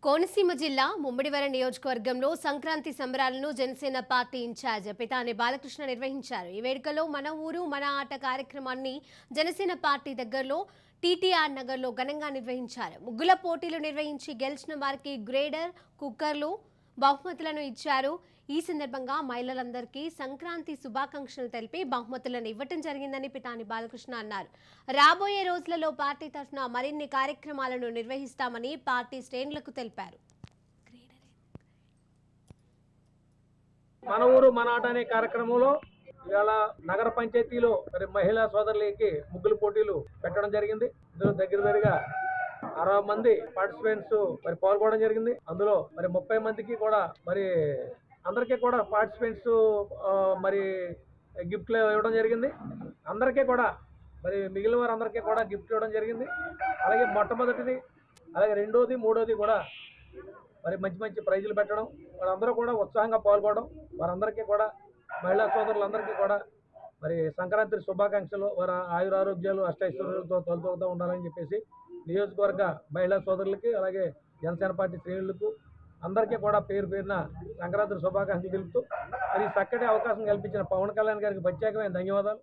కోనసీమ జిల్లా ముమ్మిడివరం నియోజకవర్గంలో Sankranti సంబరాలను Janasena party incharge Pitani Balakrishna నిర్వహించారు. ఈ వేడుకలో మన ఊరు మన ఆట కార్యక్రమాన్ని జనసేన పార్టీ దగ్గరలో టీటీఆర్ నగర్లో ఘనంగా నిర్వహించారు. ముగ్గుల పోటీలు నిర్వహించి గెలిచిన వారికి గ్రేడర్, కుక్కర్లు, బహుమతులను ఇచ్చారు. ఈ సందర్భంగా మహిళలందరికీ సంక్రాంతి శుభాకాంక్షలు తెలిపి బహుమతులను ఇవ్వటం జరిగిందని పితాని బాలకృష్ణ అన్నారు. రాబోయే రోజులలో పార్టీ తరఫున మరిన్ని కార్యక్రమాలను నిర్వహిస్తామని పార్టీ శ్రేణులకు తెలిపారు. మన ఊరు మన ఆట అనే కార్యక్రమంలో ఇవాళ నగర పంచాయతీలో మరి మహిళా సోదరులకి ముగ్గులు పోటీలు పెట్టడం జరిగింది. ఇందులో దగ్గరగా 60 మంది పార్టిసిపెంట్స్ మరి పాల్గొనడం జరిగింది. అందులో మరి 30 మందికి కూడా మరి అందరికీ కూడా పార్టిసిపెంట్స్ మరి గిఫ్ట్లు ఇవ్వడం జరిగింది. అందరికీ కూడా మరి మిగిలిన వారందరికీ కూడా గిఫ్ట్ ఇవ్వడం జరిగింది. అలాగే మొట్టమొదటిది, అలాగే రెండోది, మూడోది కూడా మరి మంచి ప్రైజులు పెట్టడం, వాళ్ళందరూ కూడా ఉత్సాహంగా పాల్గొనడం, వారందరికీ కూడా మహిళా సోదరులందరికీ కూడా మరి సంక్రాంతి శుభాకాంక్షలు, వారి ఆయురారోగ్యాలు అష్టైశ్వర్యాలతో తొలతూగుతూ ఉండాలని చెప్పేసి నియోజకవర్గ మహిళా సోదరులకి అలాగే జనసేన పార్టీ శ్రేణులకు అందరికీ కూడా పేరున సంక్రాంతి శుభాకాంక్షలు తెలుపుతూ మరి చక్కటి అవకాశం కల్పించిన పవన్ కళ్యాణ్ గారికి ప్రత్యేకమైన ధన్యవాదాలు.